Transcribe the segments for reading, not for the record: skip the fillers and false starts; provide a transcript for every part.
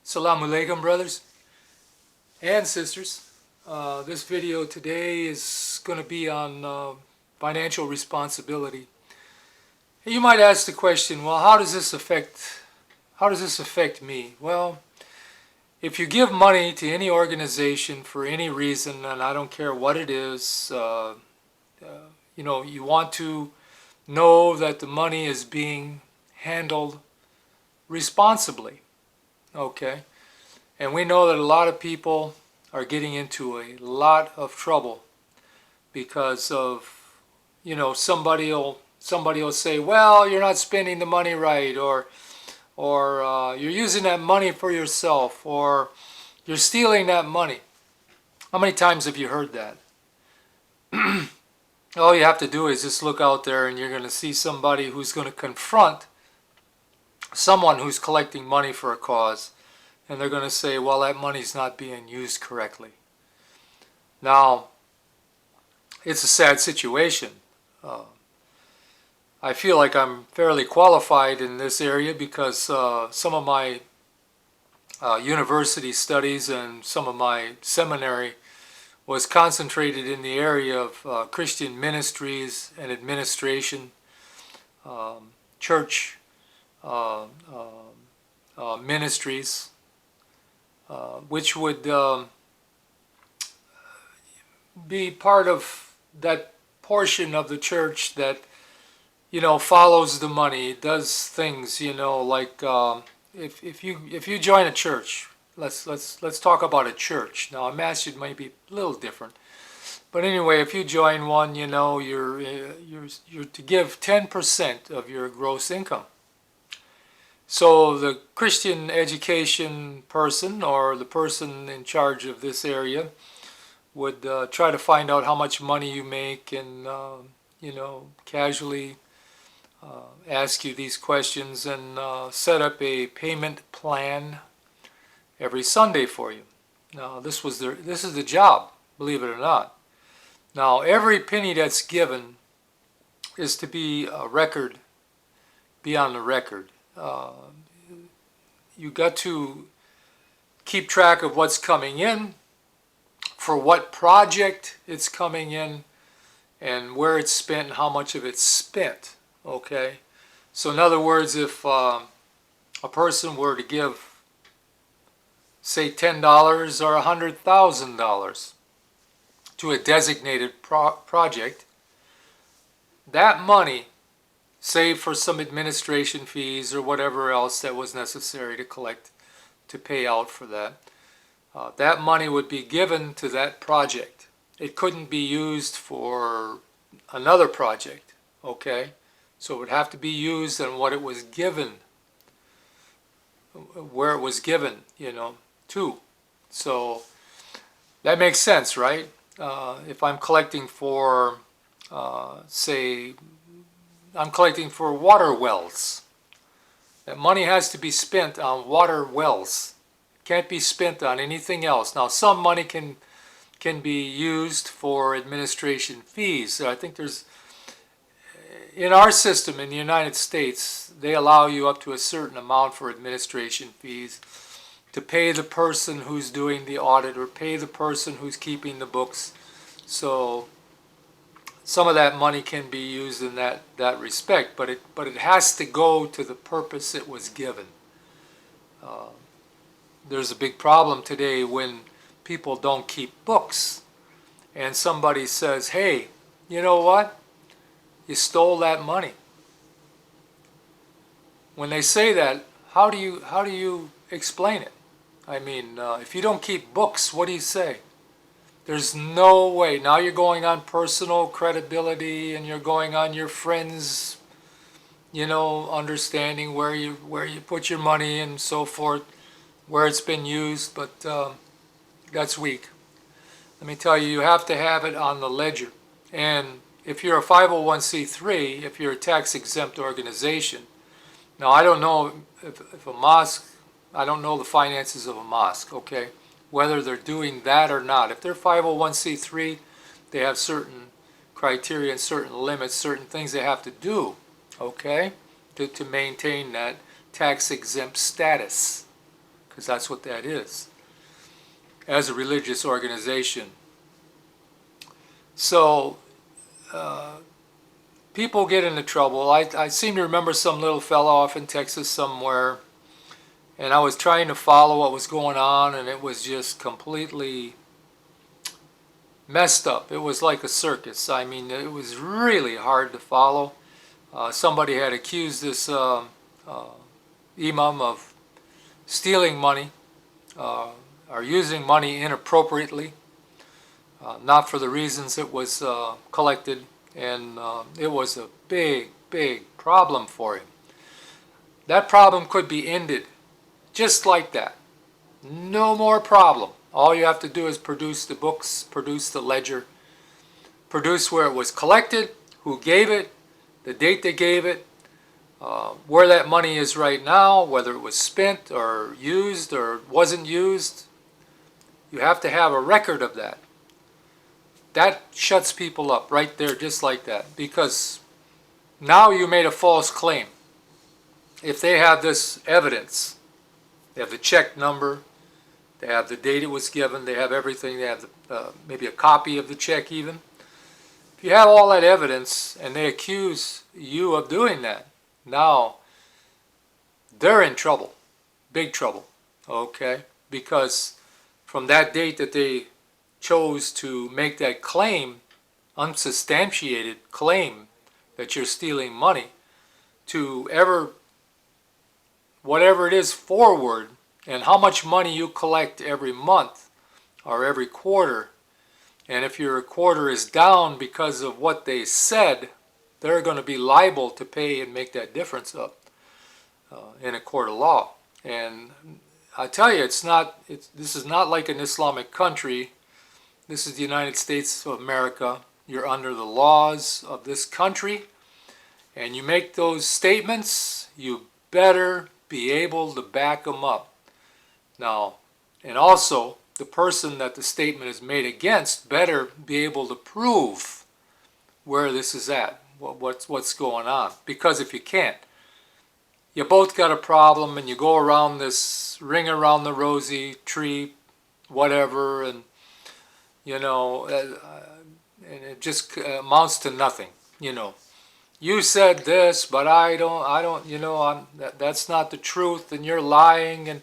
Assalamu alaikum, brothers and sisters. This video today is going to be on financial responsibility. And you might ask the question, well, how does this affect me? Well, if you give money to any organization for any reason, and I don't care what it is, you want to know that the money is being handled responsibly. Okay, and we know that a lot of people are getting into a lot of trouble because of, somebody will say, well, you're not spending the money right, or you're using that money for yourself, or you're stealing that money. How many times have you heard that? All you have to do is just look out there and you're going to see somebody who's going to confront someone who's collecting money for a cause, and they're going to say, well, that money's not being used correctly. Now, it's a sad situation. I feel like I'm fairly qualified in this area because some of my university studies and some of my seminary was concentrated in the area of Christian ministries and administration, church ministries, which would be part of that portion of the church that follows the money, does things like if you join a church. Let's talk about a church. Now, a masjid might be a little different, but anyway, if you join one, you're to give 10% of your gross income. So the Christian education person, or the person in charge of this area, would try to find out how much money you make and casually ask you these questions and set up a payment plan every Sunday for you. Now, this is the job, believe it or not. Now, every penny that's given is to be on the record. You got to keep track of what's coming in, for what project it's coming in, and where it's spent and how much of it's spent. Okay, so in other words, if a person were to give, say, $10 or $100,000 to a designated project, that money, save for some administration fees or whatever else that was necessary to collect to pay out for that, that money would be given to that project. It couldn't be used for another project, okay? So it would have to be used on what it was given, where it was given, to. So that makes sense, right? If I'm collecting for, say, I'm collecting for water wells. That money has to be spent on water wells. Can't be spent on anything else. Now, some money can be used for administration fees. I think there's, in our system in the United States, they allow you up to a certain amount for administration fees to pay the person who's doing the audit or pay the person who's keeping the books. So some of that money can be used in that respect, but it has to go to the purpose it was given. There's a big problem today when people don't keep books, and somebody says, hey, you know what? You stole that money. When they say that, how do you explain it? I mean, if you don't keep books, what do you say? There's no way. Now you're going on personal credibility, and you're going on your friends, understanding where you put your money and so forth, where it's been used, but that's weak. Let me tell you, you have to have it on the ledger. And if you're a 501c3, if you're a tax-exempt organization, now I don't know if a mosque, I don't know the finances of a mosque, okay? Whether they're doing that or not. If they're 501c3, they have certain criteria and certain limits, certain things they have to do, okay, to maintain that tax-exempt status. because that's what that is, as a religious organization. So people get into trouble. I seem to remember some little fella off in Texas somewhere, and I was trying to follow what was going on, and it was just completely messed up. It was like a circus. I mean, it was really hard to follow. Somebody had accused this imam of stealing money or using money inappropriately, not for the reasons it was collected, and it was a big, big problem for him. That problem could be ended just like that. No more problem. All you have to do is produce the books, produce the ledger, produce where it was collected, who gave it, the date they gave it, where that money is right now, whether it was spent or used or wasn't used. You have to have a record of that. That shuts people up right there just like that, because now you made a false claim. If they have this evidence, they have the check number, they have the date it was given, they have everything, they have maybe a copy of the check even. If you have all that evidence and they accuse you of doing that, now they're in trouble, big trouble, okay? Because from that date that they chose to make that claim, unsubstantiated claim that you're stealing money, to ever, whatever it is forward, and how much money you collect every month or every quarter, and if your quarter is down because of what they said, they're going to be liable to pay and make that difference up in a court of law. And I tell you, this is not like an Islamic country. This is the United States of America. You're under the laws of this country, and you make those statements, you better be able to back them up. Now, and also, the person that the statement is made against better be able to prove where this is at, what's going on. Because if you can't, you both got a problem, and you go around this ring around the rosy tree, whatever, and you know, and it just amounts to nothing. You know, you said this, but I don't. You know, that's not the truth, and you're lying, and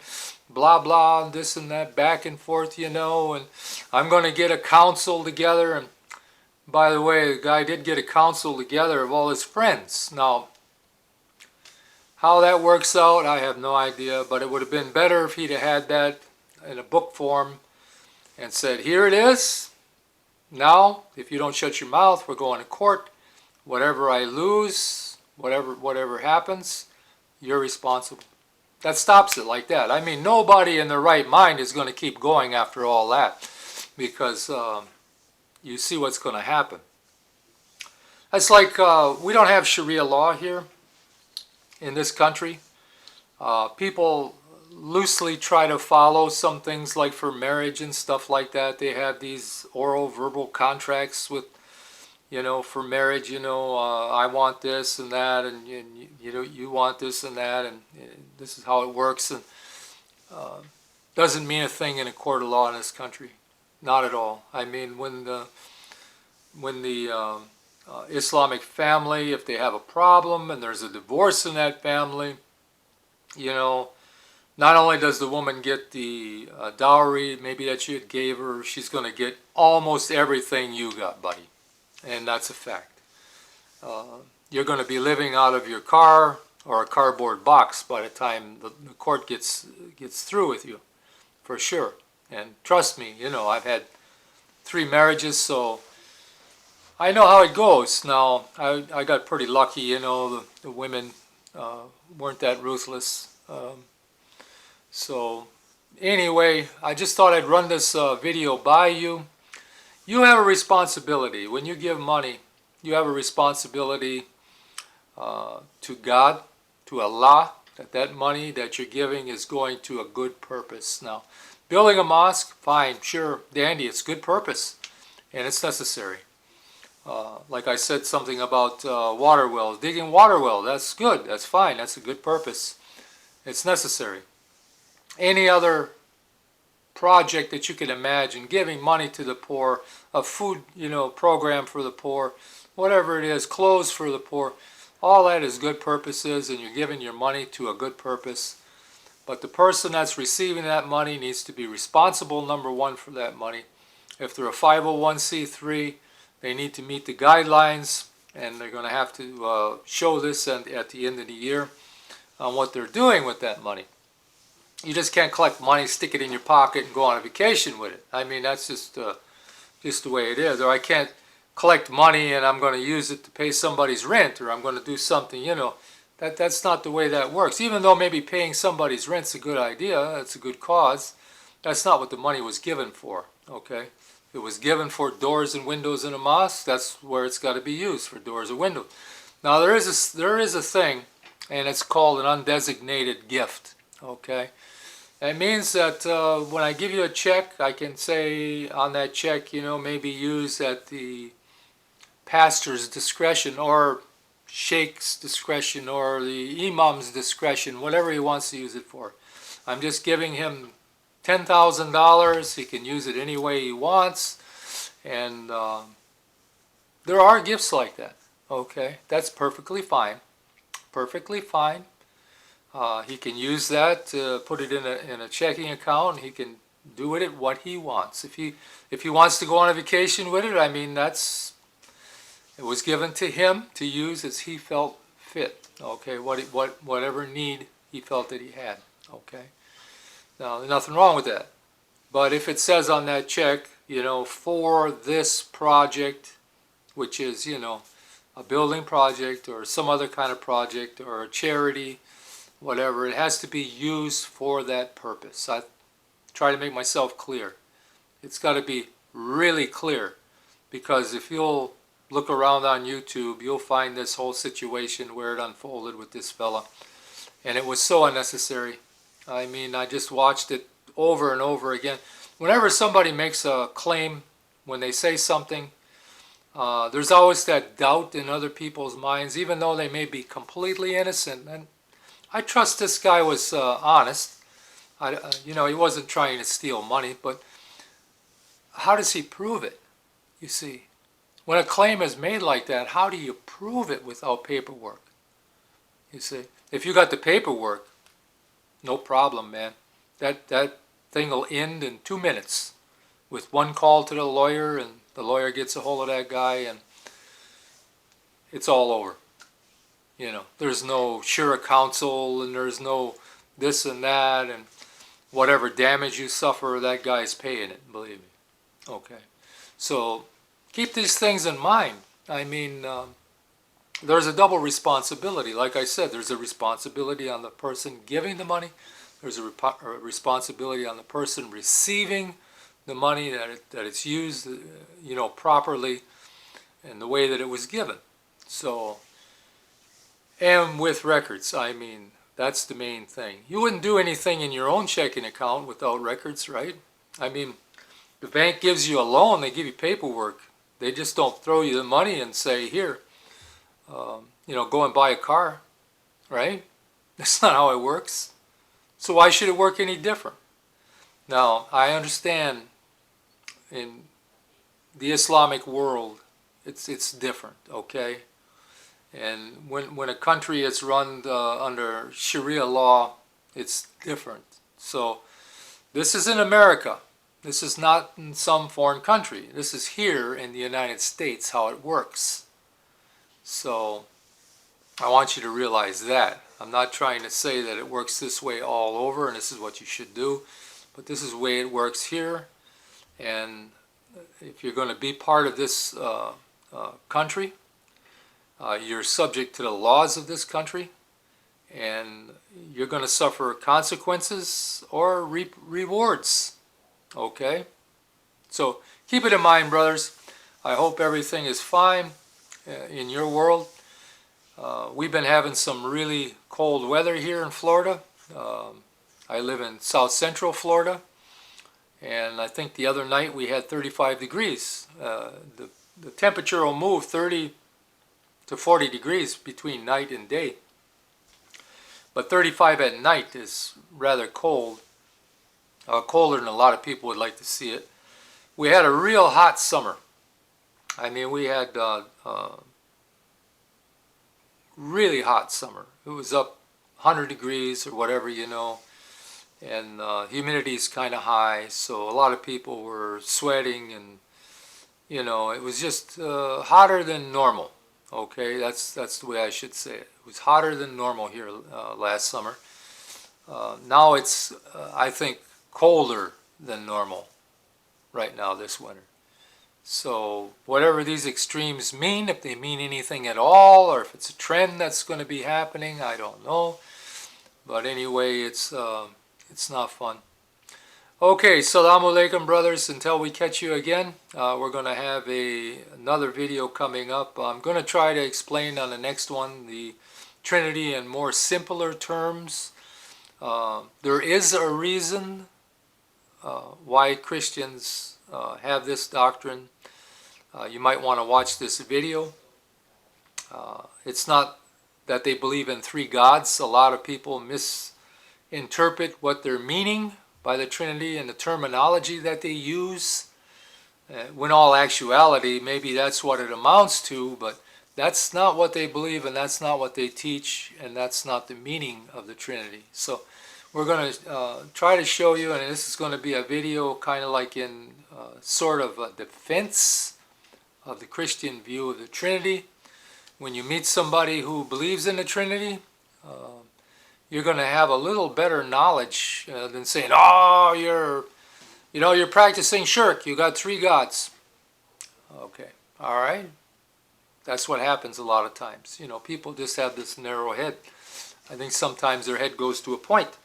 blah blah, and this and that, back and forth. You know, and I'm going to get a council together. And by the way, the guy did get a council together of all his friends. Now, how that works out, I have no idea. But it would have been better if he'd have had that in a book form and said, here it is. Now, if you don't shut your mouth, we're going to court. Whatever I lose, whatever happens, you're responsible. That stops it like that. I mean, nobody in their right mind is going to keep going after all that, because you see what's going to happen. It's like we don't have Sharia law here in this country. People loosely try to follow some things, like for marriage and stuff like that. They have these oral verbal contracts with, you know, for marriage, you know, I want this and that, and you know, you want this and that, and this is how it works, and doesn't mean a thing in a court of law in this country. Not at all. I mean, when the Islamic family, if they have a problem and there's a divorce in that family, you know, not only does the woman get the dowry maybe that you gave her, she's going to get almost everything you got, buddy. And that's a fact. You're going to be living out of your car or a cardboard box by the time the court gets through with you, for sure. And trust me, you know, I've had 3 marriages, so I know how it goes. Now, I got pretty lucky, you know, the women weren't that ruthless. So anyway, I just thought I'd run this video by you. You have a responsibility. When you give money, you have a responsibility to God, to Allah, that money that you're giving is going to a good purpose. Now, building a mosque, fine, sure, dandy, it's good purpose, and it's necessary. Like I said something about water wells, digging water well, that's good, that's fine, that's a good purpose. It's necessary. any other project that you can imagine, giving money to the poor, a food, program for the poor, whatever it is, clothes for the poor, all that is good purposes, and you're giving your money to a good purpose. But the person that's receiving that money needs to be responsible, number one, for that money. If they're a 501c3, they need to meet the guidelines, and they're going to have to show this at the end of the year on what they're doing with that money. You just can't collect money, stick it in your pocket, and go on a vacation with it. I mean, that's just the way it is. Or I can't collect money and I'm going to use it to pay somebody's rent, or I'm going to do something, that's not the way that works. Even though maybe paying somebody's rent's a good idea, it's a good cause, that's not what the money was given for, okay? It was given for doors and windows in a mosque. That's where it's got to be used, for doors or windows. Now there is a thing, and it's called an undesignated gift, okay? It means that when I give you a check, I can say on that check, maybe use at the pastor's discretion, or sheikh's discretion, or the imam's discretion, whatever he wants to use it for. I'm just giving him $10,000. He can use it any way he wants. And there are gifts like that, okay? That's perfectly fine. Perfectly fine. He can use that to put it in a checking account. He can do with it what he wants. If he wants to go on a vacation with it, I mean, it was given to him to use as he felt fit. Okay, whatever need he felt that he had. Okay, now there's nothing wrong with that. But if it says on that check, for this project, which is a building project or some other kind of project or a charity, whatever, it has to be used for that purpose. I try to make myself clear. It's got to be really clear, because if you'll look around on YouTube, you'll find this whole situation where it unfolded with this fella, and it was so unnecessary. I mean, I just watched it over and over again. Whenever somebody makes a claim, when they say something, there's always that doubt in other people's minds, even though they may be completely innocent. And I trust this guy was honest. He wasn't trying to steal money, but how does he prove it? You see, when a claim is made like that, how do you prove it without paperwork? You see, if you got the paperwork, no problem, man. That thing will end in 2 minutes with one call to the lawyer, and the lawyer gets a hold of that guy, and it's all over. There's no sure counsel, and there's no this and that, and whatever damage you suffer, that guy's paying it, believe me. Okay, so keep these things in mind. I mean, there's a double responsibility. Like I said, there's a responsibility on the person giving the money. There's a responsibility on the person receiving the money, that it's used, properly in the way that it was given. So, and with records, I mean, that's the main thing. You wouldn't do anything in your own checking account without records, right? I mean, the bank gives you a loan, they give you paperwork. They just don't throw you the money and say, here, go and buy a car, right? That's not how it works. So why should it work any different? Now, I understand in the Islamic world, it's different, okay? And when a country is run under Sharia law, it's different. So this is in America. This is not in some foreign country. This is here in the United States how it works. So I want you to realize that. I'm not trying to say that it works this way all over and this is what you should do, but this is the way it works here. And if you're going to be part of this country, you're subject to the laws of this country, and you're going to suffer consequences or reap rewards. Okay? So keep it in mind, brothers. I hope everything is fine in your world. We've been having some really cold weather here in Florida. I live in South Central Florida, and I think the other night we had 35 degrees. The temperature will move 30 to 40 degrees between night and day. But 35 at night is rather cold. colder than a lot of people would like to see it. We had a real hot summer. I mean, we had really hot summer. It was up 100 degrees or whatever, and humidity is kind of high, so a lot of people were sweating, and it was just hotter than normal. Okay, that's the way I should say it. It was hotter than normal here last summer. Now it's I think colder than normal right now this winter. So whatever these extremes mean, if they mean anything at all, or if it's a trend that's going to be happening, I don't know. But anyway, it's not fun. Okay, Assalamu alaikum, brothers. Until we catch you again, we're going to have another video coming up. I'm going to try to explain on the next one the Trinity in more simpler terms. There is a reason why Christians have this doctrine. You might want to watch this video. It's not that they believe in three gods. A lot of people misinterpret what they're meaning by the Trinity and the terminology that they use. When all actuality, maybe that's what it amounts to, but that's not what they believe, and that's not what they teach, and that's not the meaning of the Trinity. So we're going to try to show you, and this is going to be a video kind of like in sort of a defense of the Christian view of the Trinity. When you meet somebody who believes in the Trinity, you're going to have a little better knowledge than saying, "Oh, you're practicing shirk. You got three gods." Okay, all right. That's what happens a lot of times. People just have this narrow head. I think sometimes their head goes to a point.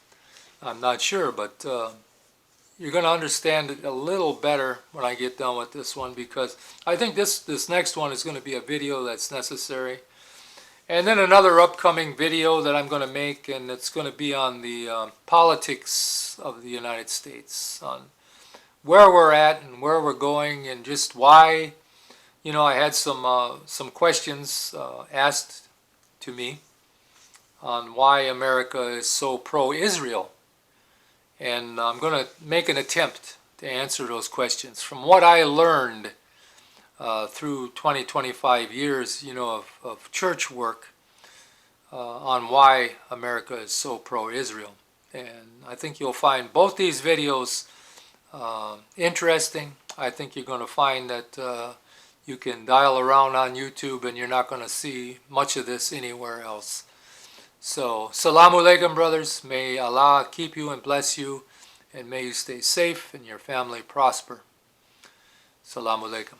I'm not sure, but you're going to understand it a little better when I get done with this one, because I think this next one is going to be a video that's necessary. And then another upcoming video that I'm going to make, and it's going to be on the politics of the United States, on where we're at and where we're going, and just why. I had some questions asked to me on why America is so pro-Israel. And I'm going to make an attempt to answer those questions. From what I learned through 25 years, of church work on why America is so pro-Israel. And I think you'll find both these videos interesting. I think you're going to find that you can dial around on YouTube and you're not going to see much of this anywhere else. So, Assalamu alaikum, brothers. May Allah keep you and bless you, and may you stay safe and your family prosper. Assalamu alaikum.